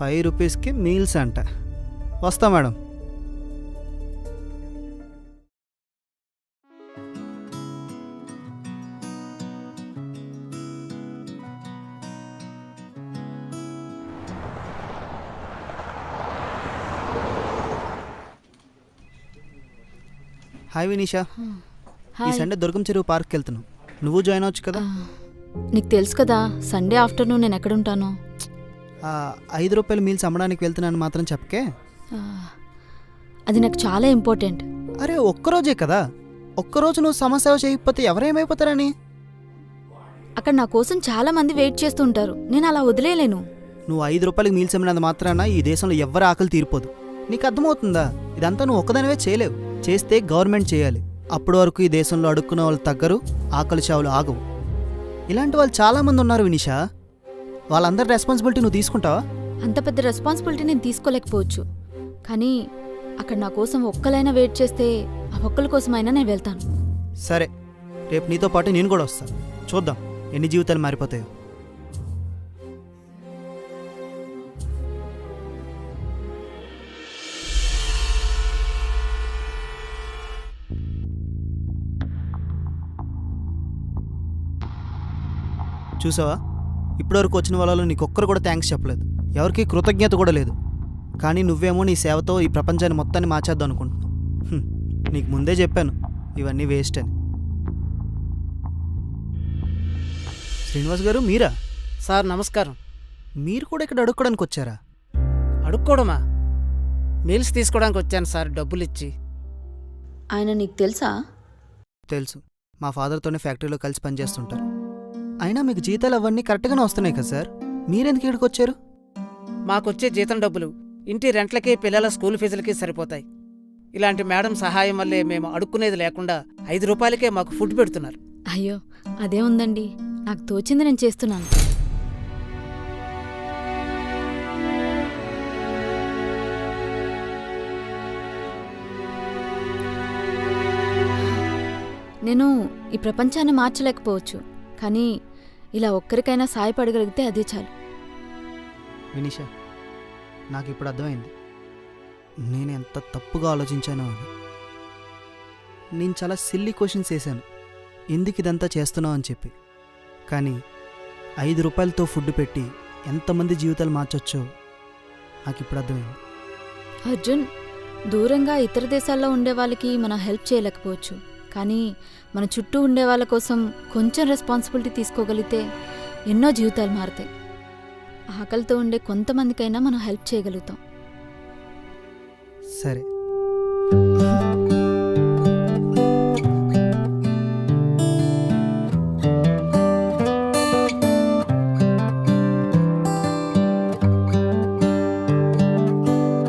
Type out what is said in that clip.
₹5కి మీల్స్ అంట. వస్తా మేడం. హాయ్ వినీషా. ఈ సండే దుర్గం చెరువు పార్క్కి వెళ్తున్నావు. నువ్వు జాయిన్ అవచ్చు కదా. నీకు తెలుసు కదా సండే ఆఫ్టర్నూన్ నేను ఎక్కడుంటాను. ₹5 మీల్స్ అమ్మడానికి వెళ్తున్నాను మాత్రం చెప్పకే. అది నాకు చాలా ఇంపార్టెంట్. అరే ఒక్కరోజే కదా, ఒక్కరోజు నువ్వు సమస్య చేయకపోతే ఎవరేమైపోతారని. అక్కడ నా కోసం చాలా మంది వెయిట్ చేస్తుంటారు, నేను అలా వదిలేయలేను. నువ్వు ₹5 మీల్స్ అమ్మినంత మాత్రాన ఈ దేశంలో ఎవ్వరి ఆకలి తీరిపోదు. నీకు అర్థమవుతుందా? ఇదంతా నువ్వు ఒక్కదానివే చేయలేవు. చేస్తే గవర్నమెంట్ చేయాలి. అప్పటి వరకు ఈ దేశంలో అడుక్కున్న వాళ్ళు తగ్గరు, ఆకలి చావులు ఆగవు. ఇలాంటి వాళ్ళు చాలామంది ఉన్నారు వినిషా. వాళ్ళందరి రెస్పాన్సిబిలిటీ నువ్వు తీసుకుంటావా? అంత పెద్ద రెస్పాన్సిబిలిటీ నేను తీసుకోలేకపోవచ్చు, కానీ అక్కడ నా కోసం ఒక్కలైనా వెయిట్ చేస్తే ఆ ఒక్కల కోసమైనా నేను వెళ్తాను. సరే, రేపు నీతో పాటు నేను కూడా వస్తాను. చూద్దాం ఎన్ని జీవితాలు మారిపోతాయో. చూసావా, ఇప్పటివరకు వచ్చిన వాళ్ళలో నీకొక్కరు కూడా థ్యాంక్స్ చెప్పలేదు, ఎవరికి కృతజ్ఞత కూడా లేదు. కానీ నువ్వేమో నీ సేవతో ఈ ప్రపంచాన్ని మొత్తాన్ని మార్చేద్దాం అనుకుంటున్నావు. నీకు ముందే చెప్పాను ఇవన్నీ వేస్ట్ అని. శ్రీనివాస్ గారు మీరా? సార్ నమస్కారం. మీరు కూడా ఇక్కడ అడుక్కోవడానికి వచ్చారా? అడుక్కోవడమా? మీల్స్ తీసుకోవడానికి వచ్చాను సార్, డబ్బులు ఇచ్చి. ఆయన నీకు తెలుసా? తెలుసు, మా ఫాదర్తోనే ఫ్యాక్టరీలో కలిసి పనిచేస్తుంటారు. అయినా మీకు జీతాలు అవన్నీ కరెక్ట్గానే వస్తున్నాయి కదా సార్, మీరెందుకు ఇక్కడికి వచ్చారు? మాకొచ్చే జీతం డబ్బులు ఇంటి రెంట్లకి, పిల్లల స్కూల్ ఫీజులకి సరిపోతాయి. ఇలాంటి మేడం సహాయం వల్లే మేము అడుక్కునేది లేకుండా ₹5కే మాకు ఫుడ్ పెడుతున్నారు. అయ్యో అదే ఉందండి, నాకు తోచింది నేను చేస్తున్నాను. నేను ఈ ప్రపంచాన్ని మార్చలేకపోవచ్చు, కానీ ఇలా ఒక్కరికైనా సాయపడగలిగితే అదే చాలు. వినిషా, నాకు ఇప్పుడు అర్థమైంది నేను ఎంత తప్పుగా ఆలోచించానో అని. నేను చాలా సిల్లీ క్వశ్చన్స్ వేశాను, ఎందుకు ఇదంతా చేస్తున్నావు అని చెప్పి. కానీ ₹5తో ఫుడ్ పెట్టి ఎంతమంది జీవితాలు మార్చొచ్చో నాకు ఇప్పుడు అర్థమైంది. అర్జున్, దూరంగా ఇతర దేశాల్లో ఉండే వాళ్ళకి మనం హెల్ప్ చేయలేకపోవచ్చు, కానీ మన చుట్టూ ఉండే వాళ్ళ కోసం కొంచెం రెస్పాన్సిబిలిటీ తీసుకోగలిగితే ఎన్నో జీవితాలు మారుతాయి. ఆకలితో ఉండే కొంతమందికైనా మనం హెల్ప్ చేయగలుగుతాం. సరే.